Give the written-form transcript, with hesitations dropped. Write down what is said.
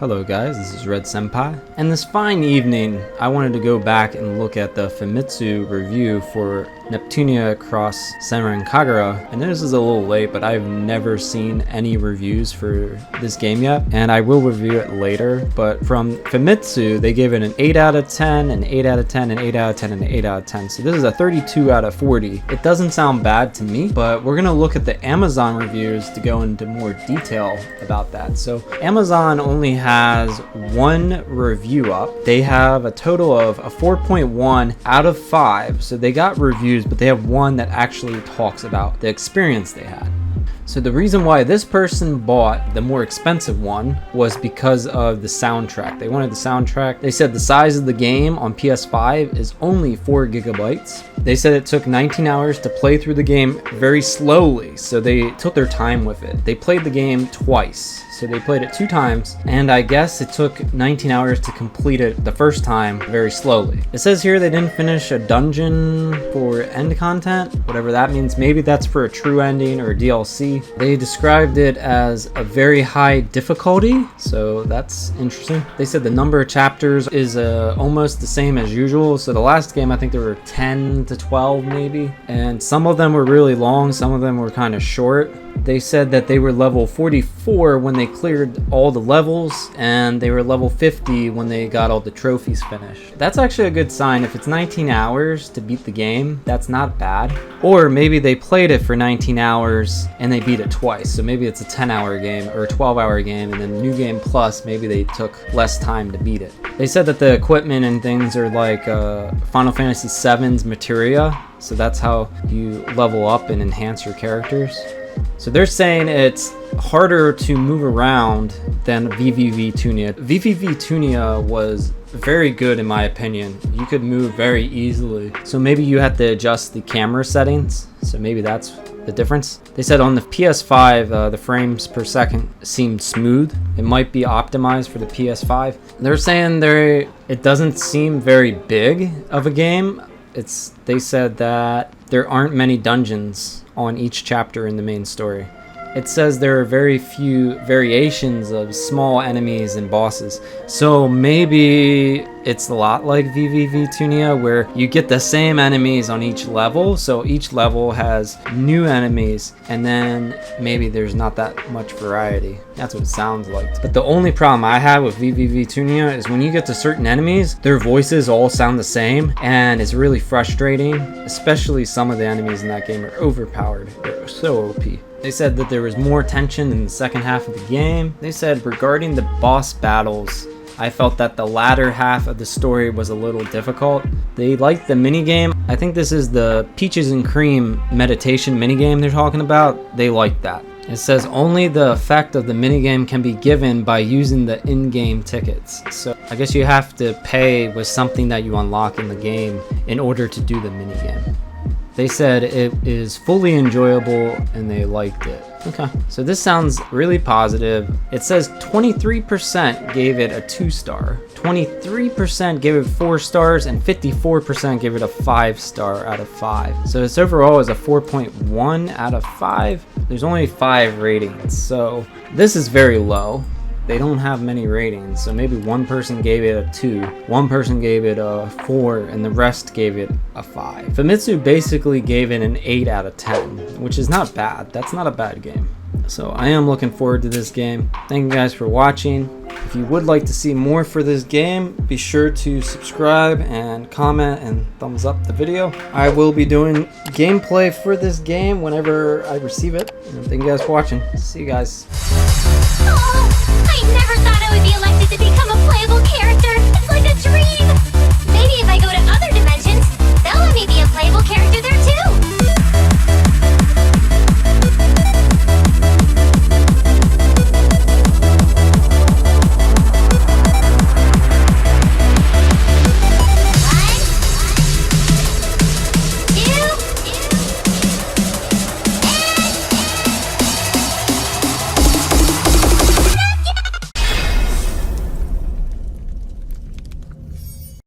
Hello guys, this is Red Senpai, and this fine evening I wanted to go back and look at the Famitsu review for Neptunia Cross Senran Kagura. And this is a little late, but I've never seen any reviews for this game yet, and I will review it later. But from Famitsu, they gave it an 8 out of 10, an 8 out of 10, an 8 out of 10, and an 8 out of 10. So this is a 32 out of 40. It doesn't sound bad to me, but we're gonna look at the Amazon reviews to go into more detail about that. So Amazon only has one review up. They have a total of a 4.1 out of 5. So they got reviews, but they have one that actually talks about the experience they had. So the reason why this person bought the more expensive one was because of the soundtrack. They wanted the soundtrack. They said the size of the game on PS5 is only 4 gigabytes. They said it took 19 hours to play through the game very slowly, so they took their time with it. They played the game twice. So they played it 2 times, and I guess it took 19 hours to complete it the first time very slowly. It says here they didn't finish a dungeon for end content, whatever that means. Maybe that's for a true ending or a DLC. They described it as a very high difficulty, so that's interesting. They said the number of chapters is almost the same as usual. So the last game, I think there were 10 to 12 maybe, and some of them were really long, some of them were kind of short. They said that they were level 44 when they cleared all the levels, and they were level 50 when they got all the trophies finished. That's actually a good sign. If it's 19 hours to beat the game, that's not bad. Or maybe they played it for 19 hours and they beat it twice. So maybe it's a 10-hour game or a 12-hour game, and then New Game Plus, maybe they took less time to beat it. They said that the equipment and things are like Final Fantasy VII's materia. So that's how you level up and enhance your characters. So they're saying it's harder to move around than VVV-Tunia. VVV-Tunia was very good in my opinion. You could move very easily. So maybe you had to adjust the camera settings. So maybe that's the difference. They said on the PS5, the frames per second seemed smooth. It might be optimized for the PS5. They're saying it doesn't seem very big of a game. They said that there aren't many dungeons on each chapter in the main story. It says there are very few variations of small enemies and bosses. So maybe it's a lot like VVV-Tunia, where you get the same enemies on each level. So each level has new enemies, and then maybe there's not that much variety. That's what it sounds like. But the only problem I have with VVV-Tunia is when you get to certain enemies, their voices all sound the same, and it's really frustrating. Especially some of the enemies in that game are overpowered. They're so OP. They said that there was more tension in the second half of the game. They said regarding the boss battles, I felt that the latter half of the story was a little difficult. They liked the minigame. I think this is the Peaches and Cream meditation minigame they're talking about. They liked that. It says only the effect of the minigame can be given by using the in-game tickets. So I guess you have to pay with something that you unlock in the game in order to do the minigame. They said it is fully enjoyable and they liked it. Okay, so this sounds really positive. It says 23% gave it a 2-star, 23% gave it 4 stars, and 54% gave it a 5-star out of 5. So its overall is a 4.1 out of 5. There's only 5 ratings, so this is very low. They don't have many ratings, so maybe one person gave it a 2, one person gave it a 4, and the rest gave it a 5. Famitsu basically gave it an 8 out of 10, which is not bad. That's not a bad game. So I am looking forward to this game. Thank you guys for watching. If you would like to see more for this game, be sure to subscribe and comment and thumbs up the video. I will be doing gameplay for this game whenever I receive it. And thank you guys for watching. See you guys. I never thought I would be elected to become a playable character. It's like a dream. Maybe if I go to other dimensions, they'll let me be a playable character there too.